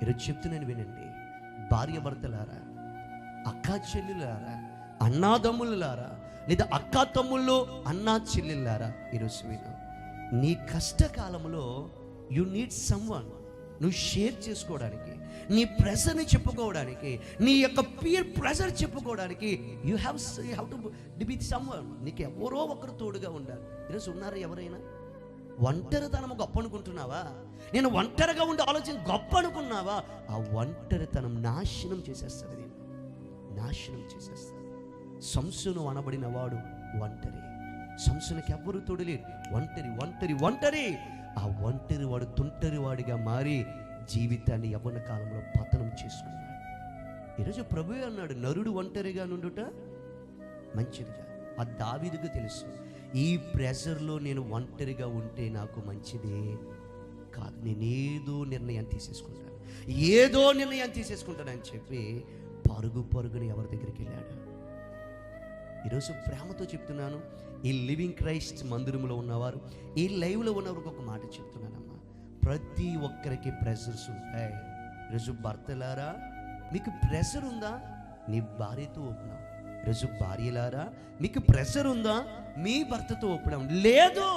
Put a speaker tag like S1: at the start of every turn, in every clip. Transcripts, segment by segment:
S1: ఈరోజు చెప్తున్నాను వినండి, భార్య భర్తలారా, అక్కా చెల్లెలారా, అన్నాదమ్ములారా, లేదా అక్కా తమ్ముళ్ళు, అన్నా చెల్లెలారా, ఈరోజు విను. నీ కష్టకాలంలో యు నీడ్ సమ్వన్, నువ్వు షేర్ చేసుకోవడానికి, నీ ప్రెషర్ని చెప్పుకోవడానికి, నీ యొక్క పీర్ ప్రెషర్ చెప్పుకోవడానికి you have to be someone. నీకు ఎవరో ఒకరు తోడుగా ఉండాలి. ఈరోజు ఉన్నారా ఎవరైనా? ఒంటరితనం గొప్ప అనుకుంటున్నావా? నేను ఒంటరిగా ఉండి ఆలోచన గొప్ప అనుకున్నావా? ఆ ఒంటరితనం నాశనం చేసేస్తుంది, నేను నాశనం చేసేస్తాను. సంసోను అనబడిన వాడు ఒంటరి. సంసోనుకి ఎవ్వరు తోడులేరు, ఒంటరి ఒంటరి ఒంటరి. ఆ ఒంటరి వాడు తుంటరి వాడిగా మారి జీవితాన్ని యవ్వన కాలంలో పతనం చేసుకున్నాడు. ఈరోజు ప్రభువే అన్నాడు, నరుడు ఒంటరిగా నుండుట మంచిదిగా. ఆ దావీదుకు తెలుసు, ఈ ప్రెషర్లో నేను ఒంటరిగా ఉంటే నాకు మంచిదే కాదు, నేనేదో నిర్ణయం తీసేసుకుంటానని చెప్పి పరుగున ఎవరి దగ్గరికి వెళ్ళాడు. ఈరోజు ప్రేమతో చెప్తున్నాను, ఈ లివింగ్ క్రైస్ట్ మందిరంలో ఉన్నవారు, ఈ లైవ్లో ఉన్నవారికి ఒక మాట చెప్తున్నానమ్మా, ప్రతి ఒక్కరికి ప్రెషర్స్ ఉంటాయి. ఈరోజు భర్తలారా, మీకు ప్రెషర్ ఉందా? నీ భార్యతో ఒప్పుదాం. ఈరోజు భార్యలారా, మీకు ప్రెషర్ ఉందా? మీ భర్తతో ఒప్పుదాం. లేదు,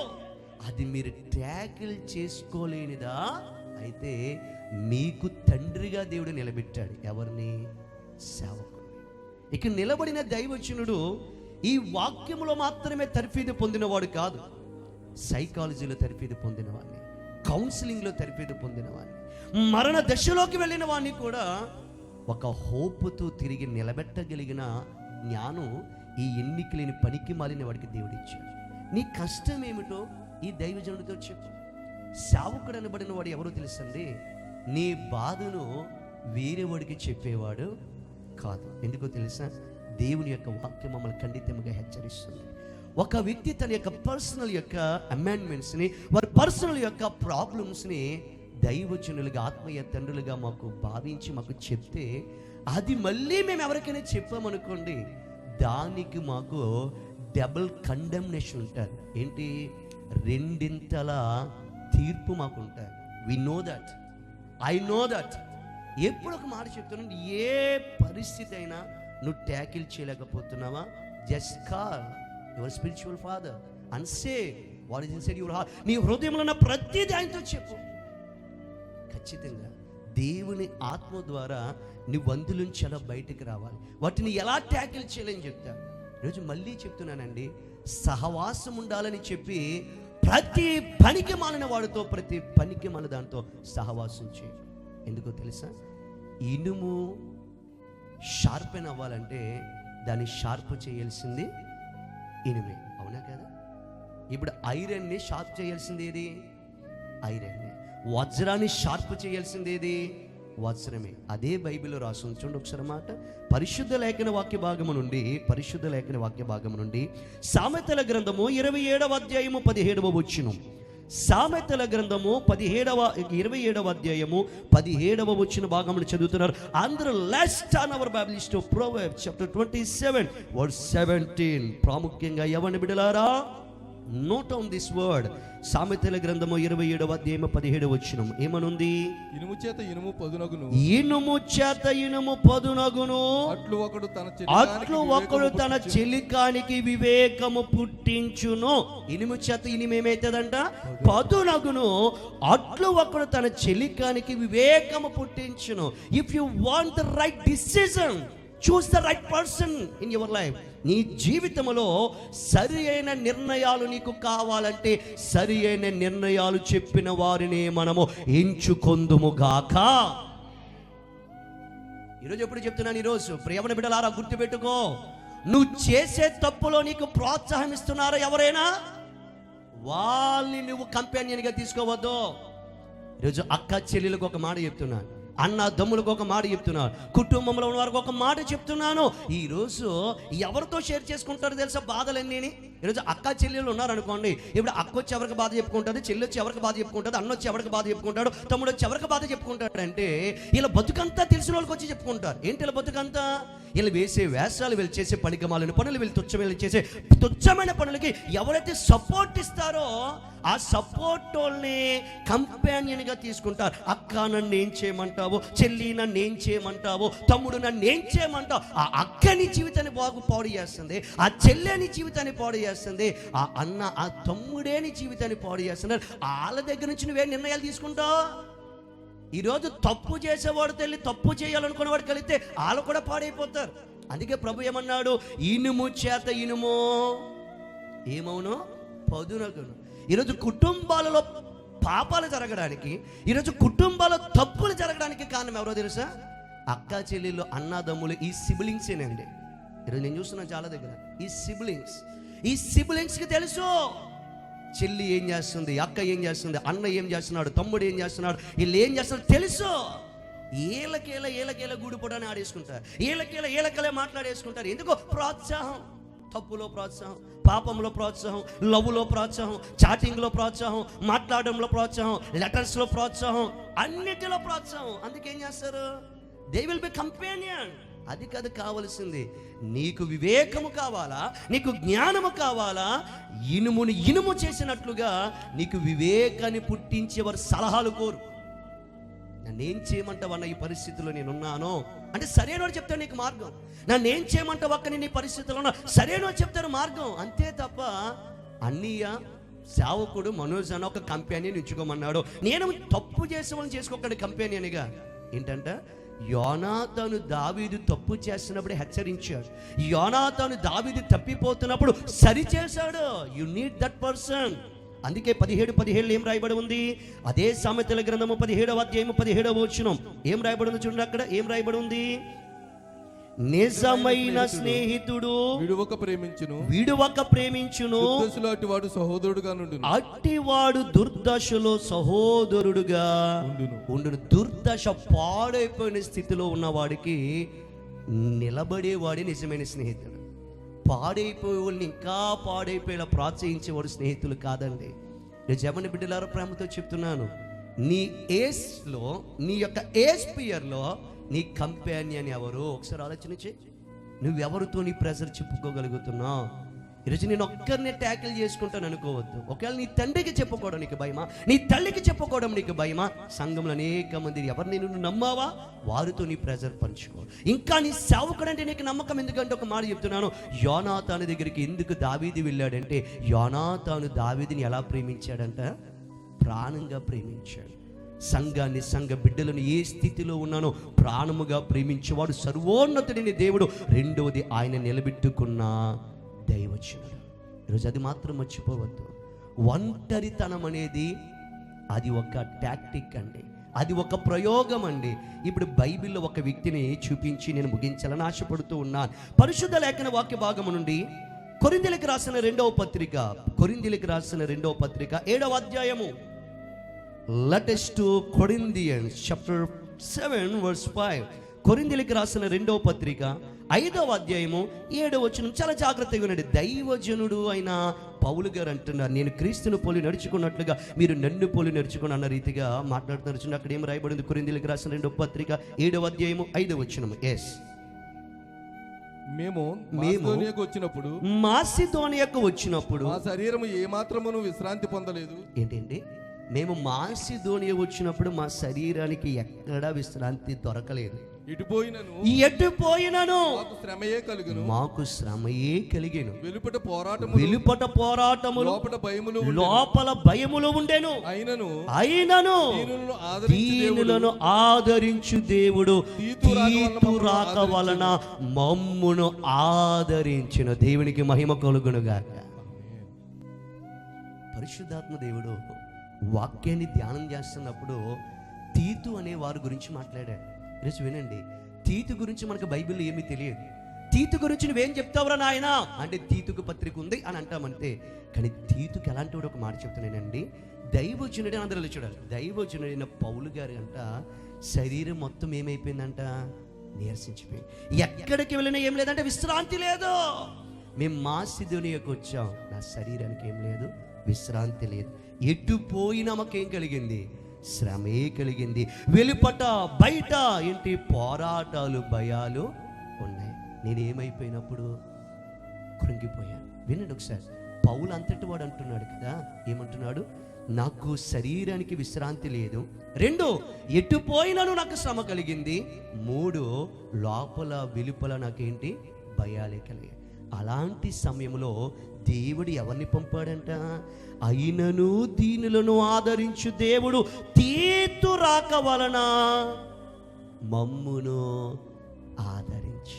S1: అది మీరు ట్యాకిల్ చేసుకోలేనిదా? అయితే మీకు తండ్రిగా దేవుడు నిలబెట్టాడు. ఎవరిని? సేవకుడిని. ఇక నిలబడిన దైవజనుడు ఈ వాక్యములో మాత్రమే తర్ఫీదు పొందినవాడు కాదు, సైకాలజీలో తర్ఫీదు పొందినవాడిని, కౌన్సిలింగ్లో తర్ఫీదు పొందినవాడిని, మరణ దశలోకి వెళ్ళిన వాడిని కూడా ఒక హోపుతో తిరిగి నిలబెట్టగలిగిన జ్ఞానం ఈ ఎన్నికలేని పనికి మాలిన వాడికి దేవుడిచ్చాడు. నీ కష్టం ఏమిటో ఈ దైవజనుడితో చెప్పు. సేవకుడు అనబడిన వాడు ఎవరో తెలుసండి, నీ బాధను వేరే వాడికి చెప్పేవాడు కాదు. ఎందుకో తెలుసా? దేవుని యొక్క వాక్యం మమ్మల్ని ఖండితంగా హెచ్చరిస్తుంది. ఒక వ్యక్తి తన యొక్క పర్సనల్ యొక్క అమెండ్మెంట్స్ని, వారి పర్సనల్ యొక్క ప్రాబ్లమ్స్ని దైవజనులుగా, ఆత్మీయ తండ్రులుగా మాకు భావించి మాకు చెప్తే, అది మళ్ళీ మేము ఎవరికైనా చెప్పామనుకోండి, దానికి మాకు డబుల్ కండెమ్నేషన్ ఉంటారు. ఏంటి? రెండింతల తీర్పు మాకు ఉంటాయి. We know that, I know that. ఎప్పుడు ఒక మాట చెప్తున్నాను, ఏ పరిస్థితి అయినా నువ్వు ట్యాకిల్ చేయలేకపోతున్నావా, just call your spiritual father and say what is inside your heart. నీ హృదయంలో ఉన్న ప్రతిదీ ఆయనతో చెప్పు. ఖచ్చితంగా దేవుని ఆత్మ ద్వారా నువ్వు అందులోంచి ఎలా బయటకు రావాలి, వాటిని ఎలా ట్యాకిల్ చేయాలని చెప్తాను. ఈరోజు మళ్ళీ చెప్తున్నానండి, సహవాసం ఉండాలని చెప్పి ప్రతి పనికి మాలిన వాడితో, ప్రతి పనికి మాలిన దాంతో సహవాసం చేయి. ఎందుకో తెలుసా? ఇనుము షార్పెన్ అవ్వాలంటే దాన్ని షార్ప్ చేయాల్సింది ఇనుమే, అవునా కదా? ఇప్పుడు ఐరన్ని షార్ప్ చేయాల్సింది ఏది? ఐరన్నే. వజ్రాన్ని షార్ప్ చేయాల్సింది ఏది? వజ్రమే. అదే బైబిల్లో రాసి ఉంచండి ఒకసారి మాట. పరిశుద్ధ లేఖన వాక్య భాగము నుండి సామెతల గ్రంథము 27వ అధ్యాయము 17వ వచనం. సామెతల గ్రంథము 27వ అధ్యాయము 17వ వచన భాగమును చదువుతున్నారు అందరూ. Let's turn our bibles to proverbs chapter 27 verse 17. ప్రాముఖ్యంగా యవ్వన బిడ్డలారా, నోట్ ఆన్ దిస్ వర్డ్. సామెతల గ్రంథము 27వ అధ్యాయము 17వ వచనం ఏమనుంది?
S2: ఇనుము చేత ఇనుము పదునగును,
S1: ఇనుము చేత ఇనుము పదునగును, అట్లు ఒకడు తన చెలికానికి వివేకము పుట్టించును. ఇనుము చేత ఇనుము ఏమైతుందంట? పదునగును. అట్లు ఒకడు తన చెలికానికి వివేకము పుట్టించును. If you want the right decision, choose the right person in your life. నీ జీవితంలో సరి అయిన నిర్ణయాలు నీకు కావాలంటే సరి అయిన నిర్ణయాలు చెప్పిన వారిని మనము ఎంచుకొందుముగాక. ఈరోజు ఎప్పుడు చెప్తున్నాను, ఈరోజు ప్రియమైన బిడ్డలారా గుర్తుపెట్టుకో, నువ్వు చేసే తప్పులో నీకు ప్రోత్సాహం ఇస్తున్నారా ఎవరైనా, వాళ్ళని నువ్వు కంపానియన్గా తీసుకోవద్దు. ఈరోజు అక్క చెల్లెలకు ఒక మాట చెప్తున్నాను, అన్న దమ్ములకు ఒక మాట చెప్తున్నాను, కుటుంబంలో ఉన్న వారికి ఒక మాట చెప్తున్నాను. ఈరోజు ఎవరితో షేర్ చేసుకుంటారో తెలుసా బాధలన్నీ? ఈరోజు అక్క చెల్లెళ్ళు ఉన్నారనుకోండి, ఇప్పుడు అక్క వచ్చి ఎవరికి బాధ చెప్పుకుంటుంది, చెల్లి వచ్చి ఎవరికి బాధ చెప్పుకుంటుంది, అన్న వచ్చి ఎవరికి బాధ చెప్పుకుంటాడు, తమ్ముడు వచ్చి ఎవరికి బాధ చెప్పుకుంటాడు అంటే ఇలా బతుకంతా తెలిసిన వాళ్ళకి వచ్చి చెప్పుకుంటారు. ఏంటి ఇలా బతుకంతా? వీళ్ళు వేసే వేషాలు, వీళ్ళు చేసే పనికిమాలిన పనులు, వీళ్ళు చేసే తుచ్చమైన పనులకి ఎవరైతే సపోర్ట్ ఇస్తారో ఆ సపోర్ట్ వాళ్ళని కంపానియన్గా తీసుకుంటారు. అక్క నన్ను ఏం చేయమంటావు, చెల్లి నన్ను ఏం చేయమంటావు, తమ్ముడు నన్ను ఏం చేయమంటావు. ఆ అక్కని జీవితాన్ని పాడు చేస్తుంది, ఆ చెల్లెని జీవితాన్ని పాడు చేస్తుంది, ఆ అన్న ఆ తమ్ముడేని జీవితాన్ని పాడు చేస్తున్నారు. వాళ్ళ దగ్గర నుంచి నువ్వే నిర్ణయాలు తీసుకుంటావు. ఈరోజు తప్పు చేసేవాడు తెల్లి తప్పు చేయాలనుకునేవాడు కలిగితే వాళ్ళు కూడా పాడైపోతారు. అందుకే ప్రభు ఏమన్నాడు? ఇనుము చేత ఇనుము ఏమవును పదునగును. ఈరోజు కుటుంబాలలో పాపాలు జరగడానికి, ఈరోజు కుటుంబాల తప్పులు జరగడానికి కారణం ఎవరో తెలుసా? అక్క చెల్లెళ్ళు, అన్నదమ్ములు, ఈ సిబ్లింగ్సేనండి. ఈరోజు నేను చూస్తున్నాను చాలా దగ్గర ఈ సిబ్లింగ్స్కి తెలుసు చెల్లి ఏం చేస్తుంది, అక్క ఏం చేస్తుంది, అన్న ఏం చేస్తున్నాడు, తమ్ముడు ఏం చేస్తున్నాడు, వీళ్ళు ఏం చేస్తున్నారు తెలుసు. ఏలకేల గూడిపోవడాన్ని ఆడేసుకుంటారు, ఏలకేలే మాట్లాడేసుకుంటారు. ఎందుకో ప్రోత్సాహం, తప్పులో ప్రోత్సాహం, పాపంలో ప్రోత్సాహం, లవ్లో ప్రోత్సాహం, చాటింగ్లో ప్రోత్సాహం, మాట్లాడడంలో ప్రోత్సాహం, లెటర్స్లో ప్రోత్సాహం, అన్నిటిలో ప్రోత్సాహం. అందుకేం చేస్తారు? They will be companion. అది కాదు కావలసింది. నీకు వివేకము కావాలా, నీకు జ్ఞానము కావాలా, ఇనుముని ఇనుము చేసినట్లుగా నీకు వివేకాన్ని పుట్టించేవారు సలహాలు కోరు. నన్నేం చేయమంటావు అన్న, ఈ పరిస్థితిలో నేనున్నాను అంటే సరైనవాడు చెప్తాడు నీకు మార్గం. నన్నేం చేయమంటావు అక్క, నేను ఈ పరిస్థితిలో ఉన్నా, సరైనవాడు చెప్తారు మార్గం. అంతే తప్ప అన్నయ్య సేవకుడు మనోజ్ అని ఒక కంపెనీని ఎంచుకోమన్నాడు. నేను తప్పు చేసేవాళ్ళని చేసుకోకండి కంపెనీనిగా. ఏంటంటే యోనాతాను దావీదు తప్పు చేస్తున్నప్పుడు హెచ్చరించాడు, యోనాతాను దావీదు తప్పిపోతున్నప్పుడు సరిచేశాడు. You need that person. అందుకే 17 ఏం రాయబడి ఉంది? అదే సామెతల గ్రంథము 17వ అధ్యాయము 17వ వచనం ఏం రాయబడి ఉంది చూడండి. అక్కడ ఏం రాయబడి ఉంది? నిజమైన స్నేహితుడు విడువక ప్రేమించును,
S2: అట్టివాడు సహోదరుడుగా నుండును.
S1: అట్టివాడు దుర్దశలో సహోదరుడుగా ఉండును. దుర్దశ పాడైపోయిన స్థితిలో ఉన్నవాడికి నిలబడేవాడే నిజమైన స్నేహితుడు. పాడైపోయే వాళ్ళని ఇంకా పాడైపోయేలా ప్రోత్సహించేవాడు స్నేహితులు కాదండి. నేను జమని బిడ్డలారా ప్రేమతో చెప్తున్నాను, నీ ఏజ్లో, నీ యొక్క ఏజ్ పియర్లో నీ కంపానియన్ ఎవరు? ఒకసారి ఆలోచన చేయి. నువ్వెవరితో నీ ప్రెజర్ చెప్పుకోగలుగుతున్నావు? ఈరోజు నేను ఒక్కరినే ట్యాకిల్ చేసుకుంటాను అనుకోవద్దు. ఒకవేళ నీ తండ్రికి చెప్పుకోవడం నీకు భయమా, నీ తల్లికి చెప్పుకోవడం నీకు భయమా? సంఘంలో అనేక మంది ఎవరిని నువ్వు నమ్మావా వారితో నీ ప్రెజర్ పంచుకో. ఇంకా నీ సేవకుడంటే నీకు నమ్మకం ఎందుకంటే ఒక మాట చెప్తున్నాను, యోనాతాను దగ్గరికి ఎందుకు దావీదు వెళ్ళాడంటే, యోనాతాను దావీదుని ఎలా ప్రేమించాడంట? ప్రాణంగా ప్రేమించాడు. సంఘాన్ని, సంఘ బిడ్డలను ఏ స్థితిలో ఉన్నానో ప్రాణముగా ప్రేమించేవాడు సర్వోన్నతుడిని దేవుడు. రెండవది ఆయన నిలబెట్టుకున్న దైవజనుడు. ఈరోజు అది మాత్రం మర్చిపోవద్దు. ఒంటరితనం అనేది అది ఒక టాక్టిక్ అండి, అది ఒక ప్రయోగం అండి. ఇప్పుడు బైబిల్లో ఒక వ్యక్తిని చూపించి నేను ముగించాలని ఆశపడుతూ ఉన్నాను. పరిశుద్ధ లేఖన వాక్య భాగము నుండి కొరింథీయులకు రాసిన 2వ పత్రిక, 7వ అధ్యాయము. Let us to Corinthians chapter 7 verse 5. కొరింథీయులకు రాసిన 2వ పత్రిక 5వ అధ్యాయము 7వ వచనం. చాలా జాగ్రత్తగా వినండి. దైవజనుడు అయిన పౌలు గారు అంటున్నారు, నేను క్రీస్తును పోలి నడుచుకున్నట్లుగా మీరు నన్ను పోలి నడుచుకుని అన్న రీతిగా మాట్లాడుతున్నారు. అక్కడ ఏం రాయబడింది? కొరింథీయులకు రాసిన 2వ పత్రిక 7వ అధ్యాయము 5వ వచనం.
S2: మేము మాసిదోనియాకు వచ్చినప్పుడు మా శరీరము ఏమాత్రమును విశ్రాంతి పొందలేదు.
S1: ఏంటండి? మేము మాసిదోనియా వచ్చినప్పుడు మా శరీరానికి ఎక్కడా విశ్రాంతి దొరకలేదు. ఎటు పోయినను మాకు శ్రమయే కలిగెను. వెలుపట పోరాటము లోపల భయములు ఉండెను. అయినను దీనులను ఆదరించు దేవుడు తీతు రాక వలన మమ్మును ఆదరించిన. దేవునికి మహిమ కలుగునుగాక. పరిశుద్ధాత్మ దేవుడు వాక్యాన్ని ధ్యానం చేస్తున్నప్పుడు తీతు అనే వారి గురించి మాట్లాడాడు. ఈరోజు వినండి, తీతు గురించి మనకు బైబిల్లో ఏమీ తెలియదు. తీతు గురించి నువ్వేం చెప్తావురా నాయన అంటే తీతుకు పత్రిక ఉంది అని అంటామంతే. కానీ తీతుకు ఎలాంటి వాడు ఒక మాట చెప్తున్నానండి, దైవజనుడు అందరూ చూడాలి. దైవజనుడైన పౌలు గారు అంట శరీరం మొత్తం ఏమైపోయిందంట, నీరసించిపోయింది. ఎక్కడికి వెళ్ళినా ఏం లేదంటే విశ్రాంతి లేదు. మేము మాసిదోనియాకు వచ్చాం, నా శరీరానికి ఏం లేదు, విశ్రాంతి లేదు. ఎటు పోయినా మాకేం కలిగింది, శ్రమే కలిగింది. వెలుపట బయట ఏంటి, పోరాటాలు, భయాలు ఉన్నాయి. నేనేమైపోయినప్పుడు కృంగిపోయాను. వినండి ఒకసారి, పౌలు అంతటి వాడు అంటున్నాడు కదా, ఏమంటున్నాడు, నాకు శరీరానికి విశ్రాంతి లేదు. 2, ఎటు పోయినాను నాకు శ్రమ కలిగింది. 3, లోపల వెలుపల నాకేంటి, భయాలే కలిగాయి. అలాంటి సమయంలో దేవుడు ఎవరిని పంపాడంట, అయినను దీనులను ఆదరించు దేవుడు తీతు రాక వలన మమ్మును ఆదరించు.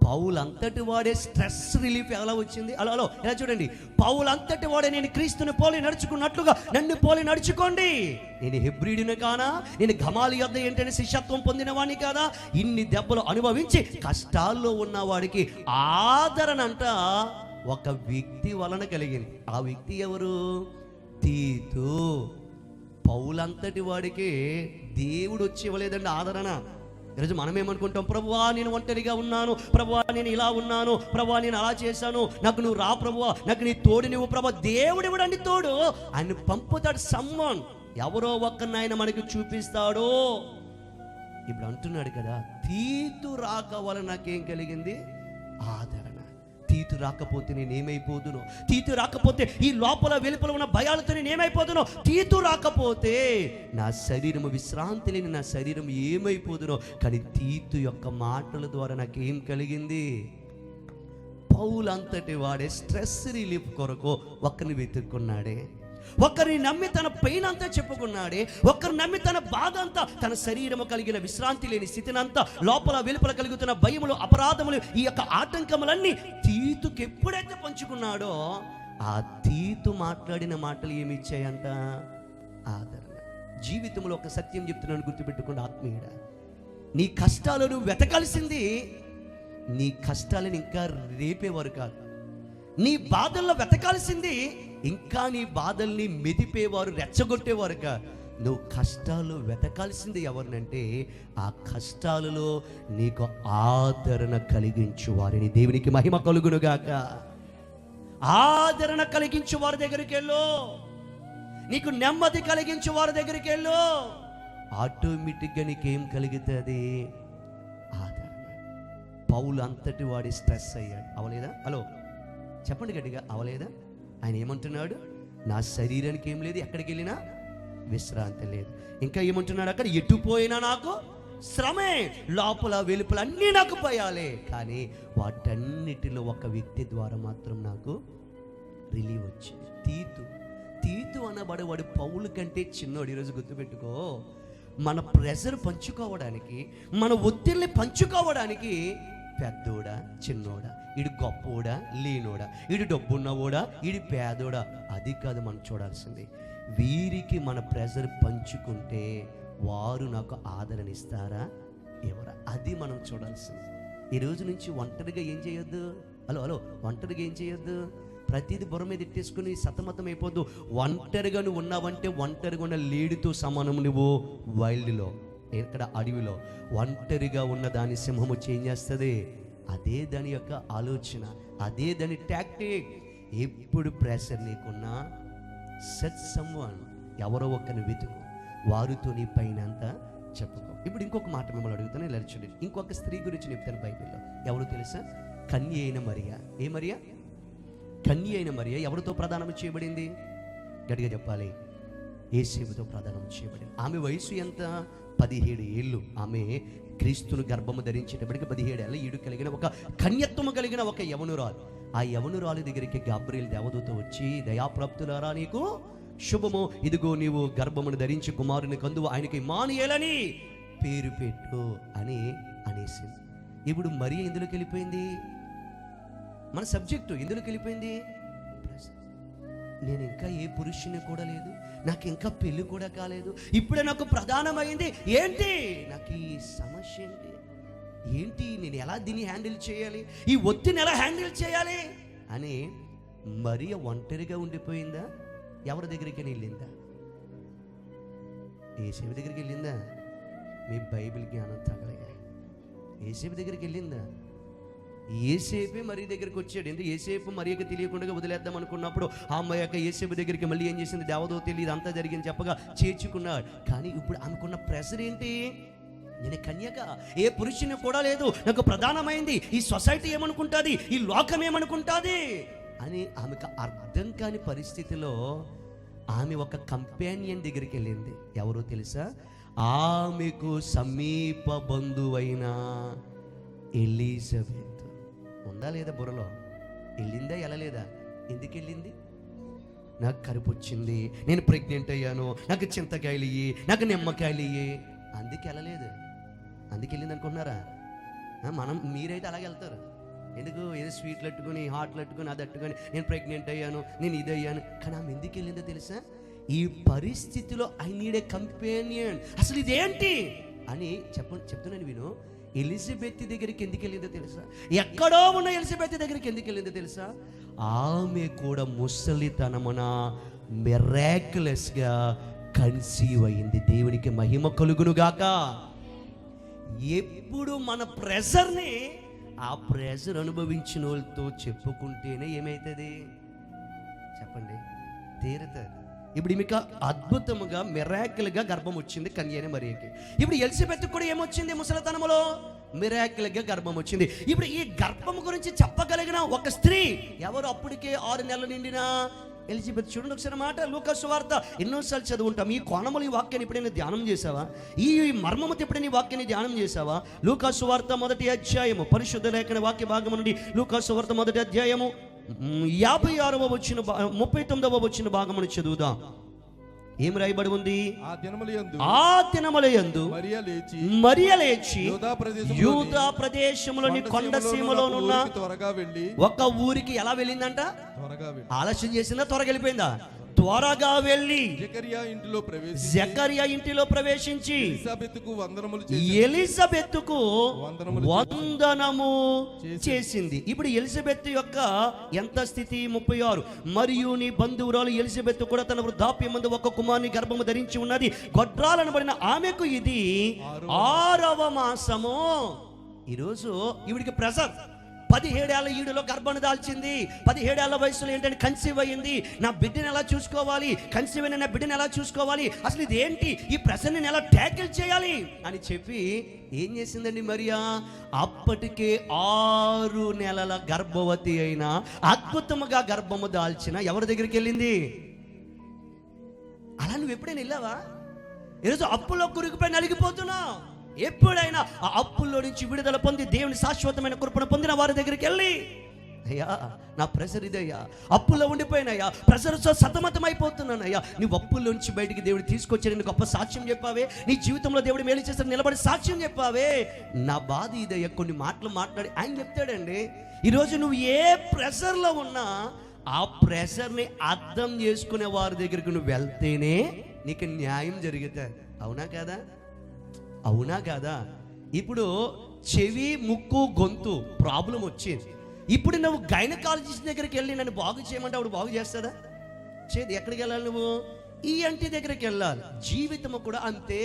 S1: పౌలు అంతటి వాడే స్ట్రెస్ రిలీఫ్ ఎలా వచ్చింది, అలా ఎలా చూడండి, పౌలు అంతటి వాడే నేను క్రీస్తుని పోలి నడుచుకున్నట్లుగా నన్ను పోలి నడుచుకోండి. నేను హెబ్రీడుని కానా, నేను గమాలి యొద్ద ఏంటనే శిష్యత్వం పొందిన వాడిని కాదా, ఇన్ని దెబ్బలు అనుభవించి కష్టాల్లో ఉన్నవాడికి ఆదరణ అంట ఒక వ్యక్తి వలన కలిగింది. ఆ వ్యక్తి ఎవరు, తీతు. పౌలంతటి వాడికి దేవుడు వచ్చి ఇవ్వలేదండి ఆదరణ. ఈరోజు మనం ఏమనుకుంటాం, ప్రభువా నేను ఒంటరిగా ఉన్నాను, ప్రభువా నేను ఇలా ఉన్నాను, ప్రభువా నేను అలా చేశాను, నాకు నువ్వు రా ప్రభువా, నాకు నీ తోడు నువ్వు ప్రభువా. దేవుడు ఇవ్వడండి తోడు, ఆయన పంపుతాడు. సమ్మన్ ఎవరో ఒక్కరిని ఆయన మనకి చూపిస్తాడు. ఇప్పుడు అంటున్నాడు కదా, తీతు రాక వలన నాకేం కలిగింది, ఆదరణ. తీతు రాకపోతే నేనేమైపోదును, తీతు రాకపోతే ఈ లోపల వెలుపల ఉన్న భయాలతో నేనేమైపోదును, తీతు రాకపోతే నా శరీరము విశ్రాంతి లేని నా శరీరం ఏమైపోదునో. కానీ తీతు యొక్క మాటల ద్వారా నాకేం కలిగింది, పౌలు అంతటి వాడే స్ట్రెస్ రిలీఫ్ కొరకు ఒక్కరిని వెతుక్కున్నాడే, ఒక్కరిని నమ్మి తన పెయిన్ అంతా చెప్పుకున్నాడే, ఒక్కరిని నమ్మి తన బాధ అంతా, తన శరీరము కలిగిన విశ్రాంతి లేని స్థితినంతా, లోపల వెలుపల కలుగుతున్న భయములు, అపరాధములు, ఈ యొక్క ఆటంకములన్నీ తీతుకి ఎప్పుడైతే పంచుకున్నాడో, ఆ తీతు మాట్లాడిన మాటలు ఏమి ఇచ్చాయంట, ఆదరణ. జీవితంలో ఒక సత్యం చెప్తున్నాను, గుర్తుపెట్టుకోండి ఆత్మీయుడా, నీ కష్టాలను వెతకాల్సింది నీ కష్టాలను ఇంకా రేపేవారు కాదు, నీ బాధల్లో వెతకాల్సింది ఇంకా నీ బాధల్ని మెదిపేవారు, రెచ్చగొట్టేవారు కాదు. నువ్వు కష్టాలు వెతకాల్సింది ఎవరినంటే, ఆ కష్టాలలో నీకు ఆదరణ కలిగించు వారిని. దేవునికి మహిమ కలుగునుగాక. ఆదరణ కలిగించు వారి దగ్గరికి వెళ్ళు, నీకు నెమ్మది కలిగించు వారి దగ్గరికి వెళ్ళు. ఆటోమేటిక్గా నీకేం కలుగుతుంది, ఆదరణ. పౌలు అంతటి వాడి స్ట్రెస్ అయ్యాడు, అవలేదా? హలో చెప్పండి గట్టిగా, అవలేదా? ఆయన ఏమంటున్నాడు, నా శరీరానికి ఏం లేదు, ఎక్కడికి వెళ్ళినా విశ్రాంతి లేదు. ఇంకా ఏమంటున్నాడు అక్కడ, ఎటు పోయినా నాకు శ్రమే, లోపల వెలుపల అన్నీ నాకు భయాలే. కానీ వాటన్నిటిలో ఒక వ్యక్తి ద్వారా మాత్రం నాకు రిలీవ్ వచ్చింది, తీతు అనబడేవాడు పౌలు కంటే చిన్నోడు. ఈరోజు గుర్తుపెట్టుకో, మన ప్రెజర్ పంచుకోవడానికి, మన ఒత్తిడిని పంచుకోవడానికి పెద్దోడా చిన్నోడా, ఈడు గొప్పోడా లేనోడా, ఈడు డబ్బున్నవాడా ఈడు పేదోడా, అది కాదు మనం చూడాల్సింది. వీరికి మన ప్రెజర్ పంచుకుంటే వారు నాకు ఆదరణ ఇస్తారా ఎవరా, అది మనం చూడాల్సింది. ఈ రోజు నుంచి ఒంటరిగా ఏం చేయొద్దు, హలో ఒంటరిగా ఏం చేయొద్దు, ప్రతిదీ బుర్ర మీద ఎట్టేసుకుని సతమతం అయిపోద్దు. ఒంటరిగా నువ్వు ఉన్నావంటే ఒంటరిగా ఉన్న లేడితో సమానం. నువ్వు వైల్డ్లో, ఇక్కడ అడవిలో ఒంటరిగా ఉన్న దాని సింహము చేంజ్ చేస్తుంది. అదే దాని యొక్క ఆలోచన, అదే దాని టాక్టిక్. ఎప్పుడు ప్రెషర్ నీకున్నా సెట్ సమ్వన్, ఎవరో ఒక్కరిని వెతుకు, వారితో నీ పైన అంతా చెప్పుకో. ఇప్పుడు ఇంకొక మాట మిమ్మల్ని అడుగుతాను, ఇలా చూడండి. ఇంకొక స్త్రీ గురించి చెప్తాను బైబిల్లో, ఎవరు తెలుసా? కన్య అయిన మరియా. ఏ మరియా? కన్య అయిన మరియా ఎవరితో ప్రదానం చేయబడింది? గట్టిగా చెప్పాలి, యేసేపుతో ప్రదానం చేయబడింది. ఆమె వయసు ఎంత? 17 ఏళ్ళు. ఆమె క్రీస్తును గర్భము ధరించేటప్పటికి 17 ఏళ్ళ ఈడు కలిగిన ఒక కన్యత్వము కలిగిన ఒక యవనురాలు. ఆ యవనురాలు దగ్గరికి గాబ్రియేలు దేవదూత వచ్చి, దయాప్రాప్తులారా నీకు శుభము, ఇదిగో నీవు గర్భమును ధరించి కుమారుని కందువు, ఆయనకి ఇమ్మానుయేలని పేరు పెట్టు అని అనేసింది. ఇప్పుడు మరి ఎందులోకి వెళ్ళిపోయింది? మన సబ్జెక్టు ఎందులోకి వెళ్ళిపోయింది? నేను ఇంకా ఏ పురుషుని కూడా లేదు, నాకు ఇంకా పెళ్ళి కూడా కాలేదు, ఇప్పుడే నాకు ప్రధానమైంది ఏంటి, నాకు ఈ సమస్య ఏంటి, నేను ఎలా దీన్ని హ్యాండిల్ చేయాలి, ఈ ఒత్తిడిని ఎలా హ్యాండిల్ చేయాలి అని మరియ ఒంటరిగా ఉండిపోయిందా? ఎవరి దగ్గరికి వెళ్ళిందా? యేసేపు దగ్గరికి వెళ్ళిందా? మీ బైబిల్ జ్ఞానం తగలగా యేసేపు దగ్గరికి వెళ్ళిందా? ఏసేపే మరి దగ్గరికి వచ్చాడు. ఎందుకు ఏసేపు మరియకి తెలియకుండా వదిలేద్దాం అనుకున్నప్పుడు ఆ అమ్మాయి యొక్క ఏసేపు దగ్గరికి మళ్ళీ ఏం చేసింది, దేవదూత తెలియదు అంతా జరిగింది చెప్పగా చేర్చుకున్నాడు. కానీ ఇప్పుడు ఆమెకున్న ప్రెషర్ ఏంటి, నేను కన్యక, ఏ పురుషుని కూడా లేదు, నాకు ప్రధానమైంది ఈ సొసైటీ ఏమనుకుంటుంది, ఈ లోకం ఏమనుకుంటుంది అని ఆమెకు అర్థం కాని పరిస్థితిలో ఆమె ఒక కంపానియన్ దగ్గరికి వెళ్ళింది. ఎవరో తెలుసా, ఆమెకు సమీప బంధువైన ఎలిజబెత్. ఉందా లేదా బుర్రలో, వెళ్ళిందా వెళ్ళలేదా? ఎందుకు వెళ్ళింది? నాకు కడుపు వచ్చింది, నేను ప్రెగ్నెంట్ అయ్యాను, నాకు చింతకాయలు ఇయ్యి, నాకు నిమ్మకాయలు ఇయ్యి, అందుకు వెళ్ళలేదు. అందుకు వెళ్ళింది అనుకుంటున్నారా? మీరైతే అలాగే వెళ్తారు. ఎందుకు ఏదో స్వీట్లు అట్టుకొని హాట్లు అట్టుకొని అది అట్టుకొని నేను ప్రెగ్నెంట్ అయ్యాను, నేను ఇది అయ్యాను. కానీ ఆమె ఎందుకు వెళ్ళిందో తెలుసా, ఈ పరిస్థితిలో ఐ నీడ్ ఏ కంపానియన్. అసలు ఇదేంటి అని చెప్తున్నాను విను. ఎలిజబెత్ దగ్గరికి ఎందుకు వెళ్ళిందో తెలుసా, ఎక్కడో ఉన్న ఎలిజబెత్ దగ్గరికి ఎందుకు వెళ్ళిందో తెలుసా, ఆమె కూడా ముసలితనమున మిరాక్యులస్గా కన్సీవ్ అయింది. దేవునికి మహిమ కలుగునుగాక. ఎప్పుడు మన ప్రెషర్ని ఆ ప్రెషర్ అనుభవించిన వాళ్ళతో చెప్పుకుంటేనే ఏమవుతుంది చెప్పండి, తీరుతుంది. ఇప్పుడు మీకు అద్భుతముగా మిరాకిల్గా గర్భం వచ్చింది కన్యనే మరియకి. ఇప్పుడు ఎలిజబెత్ కూడా ఏమొచ్చింది, ముసలితనములో మిరాకిల్గా గర్భం వచ్చింది. ఇప్పుడు ఈ గర్భం గురించి చెప్పగలిగిన ఒక స్త్రీ ఎవరు, అప్పటికే 6 నెలలు నిండిన ఎలిజబెత్. చూడండి ఒకసారి మాట, లూకా సువార్త ఎన్నోసార్లు చదువుంటాం. ఈ కోణములు ఈ వాక్యాన్ని ఎప్పుడైనా ధ్యానం చేసావా, ఈ మర్మముతో ఎప్పుడైనా ఈ వాక్యాన్ని ధ్యానం చేసావా? లూకా సువార్త 1వ అధ్యాయము, పరిశుద్ధ లేఖన వాక్య భాగము నుండి లూకా సువార్త 1వ అధ్యాయము 56వ వచన 39వ వచన భాగమును చదువుదాం. ఏం రాయబడి ఉంది? ఆ దినములయందు మరియ లేచి యూదా ప్రదేశములోని కొండ సీమలోనున్న ఒక ఊరికి ఎలా వెళ్ళిందంట? ఆలస్యం చేసిందా, త్వరగా వెళ్ళిపోయిందా? త్వరగా వెళ్ళి జకరియా ఇంటిలో ప్రవేశించి ఎలిజబెత్తుకు వందనము చేసింది. ఇప్పుడు ఎలిజబెత్ యొక్క ఎంత స్థితి? 36. మరియు నీ బంధువురాలు ఎలిజబెత్ కూడా తన వృద్ధాప్యమందు ఒక కుమారుని గర్భము ధరించి ఉన్నది. గొడ్రాలనబడిన ఆమెకు ఇది 6వ మాసము. ఈరోజు ఈవిడికి ప్రెషర్. 17 ఏళ్ల ఈడులో గర్భాన్ని దాల్చింది. 17 ఏళ్ల వయసులో ఏంటంటే కన్సీవ్ అయ్యింది. నా బిడ్డను ఎలా చూసుకోవాలి, కన్సీవ్ అయిన నా బిడ్డను ఎలా చూసుకోవాలి, అసలు ఇది ఏంటి, ఈ ప్రెషర్ని ఎలా ట్యాకిల్ చేయాలి అని చెప్పి ఏం చేసిందండి మరియా? అప్పటికే 6 నెలల గర్భవతి అయిన అద్భుతముగా గర్భము దాల్చిన ఎవరి దగ్గరికి వెళ్ళింది? అలా నువ్వు ఎప్పుడైనా వెళ్ళావా? ఈరోజు అప్పులో కురికిపై నలిగిపోతున్నావు. ఎప్పుడైనా ఆ అప్పుల్లో నుంచి విడుదల పొంది దేవుని శాశ్వతమైన కృపను పొందిన వారి దగ్గరికి వెళ్ళి, అయ్యా నా ప్రెషర్ ఇదయ్యా, అప్పుల్లో ఉండిపోయినయ్యా, ప్రెషర్తో సతమతమైపోతున్నానయ్యా, నువ్వు అప్పుల్లో నుంచి బయటికి దేవుడు తీసుకొచ్చాడు, గొప్ప సాక్ష్యం చెప్పావే, నీ జీవితంలో దేవుడు మేలు చేస్తాడు నిలబడి సాక్ష్యం చెప్పావే, నా బాధ ఇదయ్యా, కొన్ని మాటలు మాట్లాడి ఆయన చెప్తాడండి. ఈరోజు నువ్వు ఏ ప్రెషర్లో ఉన్నా ఆ ప్రెషర్ని అర్థం చేసుకునే వారి దగ్గరికి నువ్వు వెళ్తేనే నీకు న్యాయం జరుగుతుంది. అవునా కాదా? అవునా కాదా? ఇప్పుడు చెవి, ముక్కు, గొంతు ప్రాబ్లం వచ్చింది. ఇప్పుడు నువ్వు గైనకాలజిస్ట్ దగ్గరికి వెళ్ళి నన్ను బాగు చేయమంటే ఆవిడ బాగు చేస్తుందా? చేది. ఎక్కడికి వెళ్ళాలి నువ్వు? ఈఎన్టీ దగ్గరికి వెళ్ళాలి. జీవితము కూడా అంతే.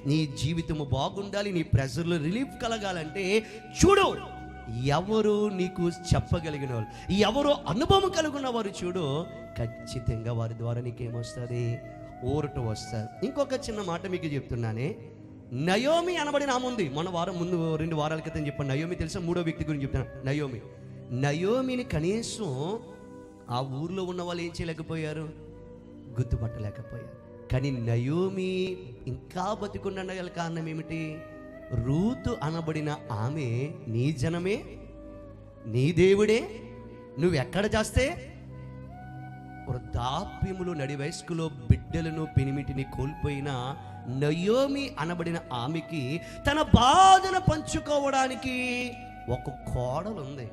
S1: నీ జీవితము బాగుండాలి, నీ ప్రెషర్లో రిలీఫ్ కలగాలంటే చూడు, ఎవరు నీకు చెప్పగలిగిన వాళ్ళు, ఎవరు అనుభవం కలిగిన వారు చూడు, ఖచ్చితంగా వారి ద్వారా నీకేమొస్తుంది? ఊరట వస్తారు. ఇంకొక చిన్న మాట మీకు చెప్తున్నానే, నయోమి అనబడిన ఆమె ఉంది. మన ముందు 2 వారాల క్రితం చెప్పాను. నయోమి తెలుసా? 3వ వ్యక్తి గురించి చెప్తాను. నయోమిని కనీసం ఆ ఊర్లో ఉన్న వాళ్ళు ఏం చేయలేకపోయారు? గుర్తుపట్టలేకపోయారు. కానీ నయోమి ఇంకా బతికున్న కారణం ఏమిటి? రూతు అనబడిన ఆమె నీ జనమే, నీ దేవుడే, నువ్వు ఎక్కడ చేస్తే వృద్ధాప్యములు నడి వయస్కులో బిడ్డలను పెనిమిటిని కోల్పోయిన నయోమి అనబడిన ఆమెకి తన బాధను పంచుకోవడానికి ఒక కోడలు ఉంది.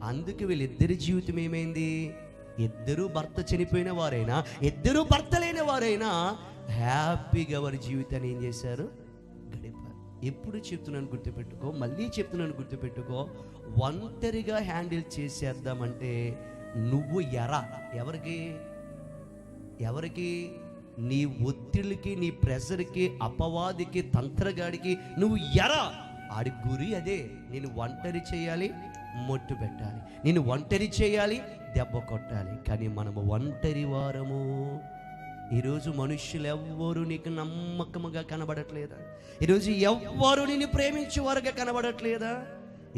S1: అందుకే వీళ్ళిద్దరి జీవితం ఏమైంది? ఇద్దరు భర్త చనిపోయిన వారైనా, ఇద్దరు భర్త లేని వారైనా హ్యాపీగా వారి జీవితాన్ని ఏం చేశారు? గడిపారు. ఎప్పుడు చెప్తున్నాను గుర్తుపెట్టుకో, మళ్ళీ చెప్తున్నాను గుర్తుపెట్టుకో, ఒంటరిగా హ్యాండిల్ చేసేద్దామంటే నువ్వు ఎవరికి నీ ఒత్తిడికి, నీ ప్రెషర్కి, అపవాదికి, తంత్రగాడికి నువ్వు ఆడి గురి అదే. నేను ఒంటరి చేయాలి, మొట్టు పెట్టాలి, నిన్ను ఒంటరి చేయాలి, దెబ్బ కొట్టాలి. కానీ మనము ఒంటరి వారము. ఈరోజు మనుష్యులు ఎవ్వరూ నీకు నమ్మకముగా కనబడట్లేదా? ఈరోజు ఎవ్వరూ నిన్ను ప్రేమించేవారుగా కనబడట్లేదా?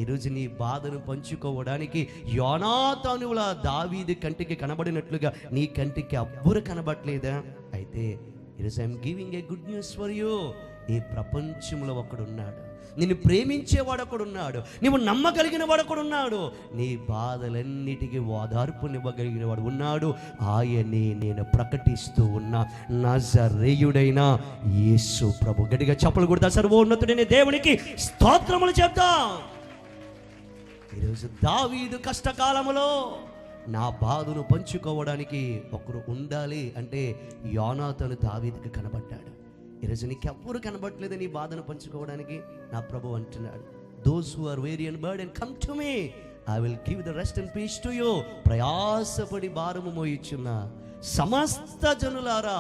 S1: ఈరోజు నీ బాధను పంచుకోవడానికి యోనాతానుల దావీదు కంటికి కనబడినట్లుగా నీ కంటికి ఎవ్వరు కనబడట్లేదా? అయితే ఈరోజు I'm giving a good news for you. ఈ ప్రపంచంలో ఒకడున్నాడు, నిన్ను ప్రేమించేవాడు ఒకడున్నాడు, నువ్వు నమ్మగలిగిన వాడు ఒకడున్నాడు, నీ బాధలన్నిటికీ ఓదార్పునివ్వగలిగిన వాడు ఉన్నాడు. ఆయనే నేను ప్రకటిస్తూ ఉన్న నజరేయుడైన యేసు ప్రభు. గట్టిగా చప్పలు కొడతా సర్వోన్నతుడైన దేవునికి స్తోత్రములు చెప్తాం. ఈరోజు దావీదు కష్టకాలములో నా బాధను పంచుకోవడానికి ఒకరు ఉండాలి అంటే యోనాతాను దావీదుకి కనబడ్డాడు. ఈరోజు నీకెవ్వరు కనబడట్లేదు నీ బాధను పంచుకోవడానికి. నా ప్రభు అంటున్నాడు, those who are weary and burdened come to me, I will give the rest and peace to you. ప్రయాసపడి భారము మోయిచున్న సమస్త జనులారా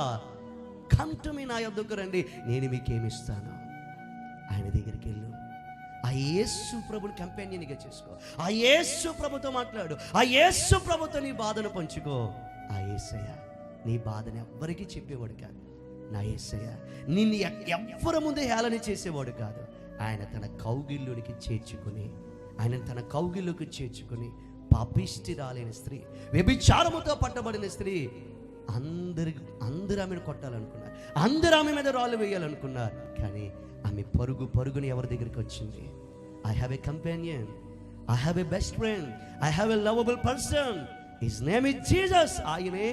S1: come to me, నా యొద్దకు రండి, నేను మీకేమిస్తాను. ఆయన దగ్గరికి వెళ్ళు, ఆ యేసు ప్రభుని కంపానియన్గా చేసుకో, ఆ యేసు ప్రభుతో మాట్లాడు, ఆ యేసు ప్రభుతో నీ బాధను పంచుకో. ఆ యేసయ్య నీ బాధను ఎవ్వరికీ చెప్పేవాడు కాదు. నా యేసయ్య నిన్ను ఎవ్వరి ముందే హేళన చేసేవాడు కాదు. ఆయన తన కౌగిల్లోనికి చేర్చుకుని, ఆయన తన కౌగిల్లోకి చేర్చుకుని, పాపిష్టిరాలైన స్త్రీ, వ్యభిచారముతో పట్టబడిన స్త్రీ, అందరూ ఆమెను కొట్టాలనుకున్నారు, అందరూ ఆమె మీద రాళ్ళు వేయాలనుకున్నారు. కానీ ఆమె పరుగుని ఎవరి దగ్గరికి వచ్చింది? I have a companion, I have a best friend, I have a lovable person, his name is Jesus. ఆయనే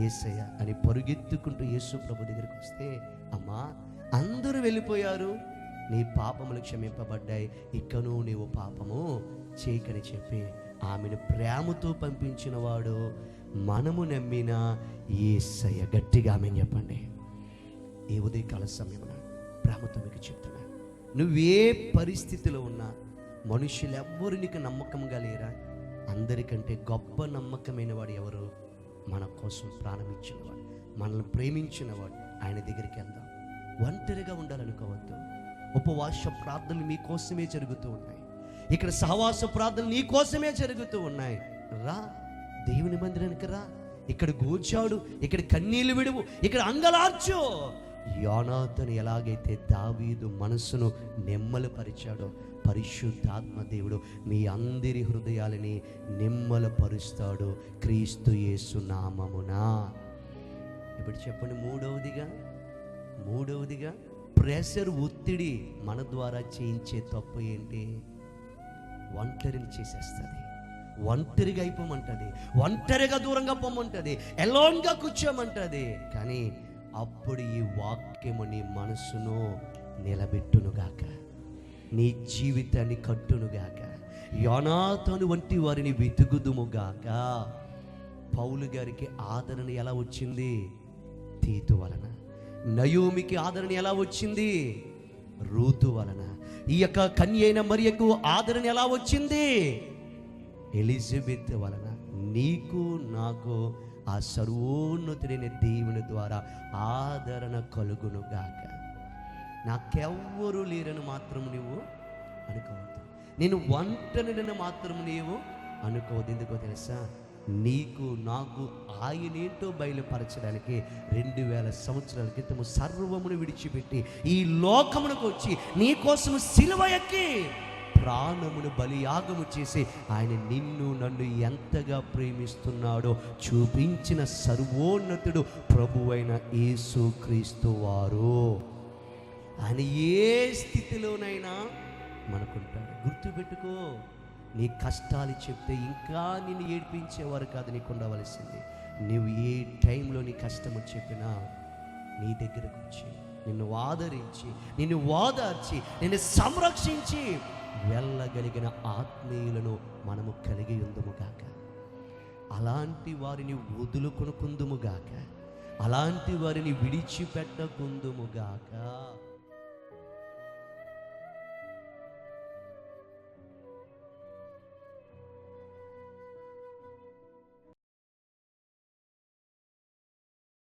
S1: యేసయ్య అని పరుగెత్తుకుంటూ యేసు ప్రభు దగ్గరికి వస్తే, అమ్మా అందరూ వెళ్ళిపోయారు, నీ పాపములు క్షమింపబడ్డాయి, ఇకను నీవు పాపము చేయకని చెప్పి ఆమెను ప్రేమతో పంపించిన వాడు మనము నమ్మిన యేసయ్య. గట్టిగా ఆమెను చెప్పండి. ఈ ఉదయకాల సమయమున ప్రేమతో మీకు చెప్తున్నా, నువ్వే పరిస్థితిలో ఉన్నా మనుషులు ఎవ్వరు నీకు నమ్మకంగా లేరా? అందరికంటే గొప్ప నమ్మకమైన వాడు ఎవరు? మన కోసం ప్రాణం ఇచ్చినవాడు, మనల్ని ప్రేమించినవాడు. ఆయన దగ్గరికి వెళ్దాం. ఒంటరిగా ఉండాలనుకోవద్దు. ఉపవాస ప్రార్థనలు మీకోసమే జరుగుతూ ఉన్నాయి, ఇక్కడ సహవాస ప్రార్థనలు నీ కోసమే జరుగుతూ ఉన్నాయి. రా, దేవుని మందిరానికి రా, ఇక్కడ గూర్చాడు, ఇక్కడ కన్నీళ్లు విడువు, ఇక్కడ అంగలార్చు. యోనాతాను ఎలాగైతే దావీదు మనసును నెమ్మలపరిచాడో, పరిశుద్ధాత్మ దేవుడు మీ అందరి హృదయాలని నెమ్మలపరుస్తాడు క్రీస్తు యేసు నామమున. ఇప్పుడు చెప్పండి, మూడవదిగా ప్రెషర్, ఒత్తిడి మన ద్వారా చేయించే తప్పు ఏంటి? ఒంటరిని చేసేస్తుంది, ఒంటరిగా అయిపోమంటుంది, ఒంటరిగా దూరంగా పోమంటుంది, ఎలోన్గా కూర్చోమంటుంది. కానీ అప్పుడు ఈ వాక్యము నీ మనసును నిలబెట్టునుగాక, నీ జీవితాన్ని కట్టునుగాక. యోనాతాను వంటి వారిని వెతుకుదుముగాక. పౌలు గారికి ఆదరణ ఎలా వచ్చింది? తీతు వలన. నయోమికి ఆదరణ ఎలా వచ్చింది? రూతు వలన. ఈ యొక్క కన్య అయిన మరియకు ఆదరణ ఎలా వచ్చింది? ఎలిజబెత్ వలన. నీకు నాకు ఆ సర్వోన్నతుడైన దేవుని ద్వారా ఆదరణ కలుగునుగాక. నాకెవ్వరూ లేరని మాత్రం నువ్వు అనుకోవద్దు, నేను ఒంటరిని మాత్రం నీవు అనుకోవద్దు. ఎందుకో తెలుసా? నీకు నాకు ఆయనేంటో బయలుపరచడానికి 2000 సంవత్సరాల క్రితము సర్వమును విడిచిపెట్టి ఈ లోకమునకు వచ్చి నీ కోసము సిలువ ఎక్కి ప్రాణమును బలియాగము చేసి ఆయన నిన్ను నన్ను ఎంతగా ప్రేమిస్తున్నాడో చూపించిన సర్వోన్నతుడు ప్రభువైన యేసుక్రీస్తు వారు. ఆయన ఏ స్థితిలోనైనా మనకుంటాడు. గుర్తుపెట్టుకో, నీ కష్టాలు చెప్తే ఇంకా నిన్ను ఏడిపించేవారు కాదు నీకు ఉండవలసింది. నువ్వు ఏ టైంలో నీ కష్టము చెప్పినా నీ దగ్గరకు వచ్చి నిన్ను ఆదరించి, నిన్ను ఓదార్చి, నిన్ను సంరక్షించి వెళ్ళగలిగిన ఆత్మీయులను మనము కలిగి ఉందుముగాక. అలాంటి వారిని వదులుకొనుకుందుముగాక, అలాంటి వారిని విడిచిపెట్టకుందుముగాక.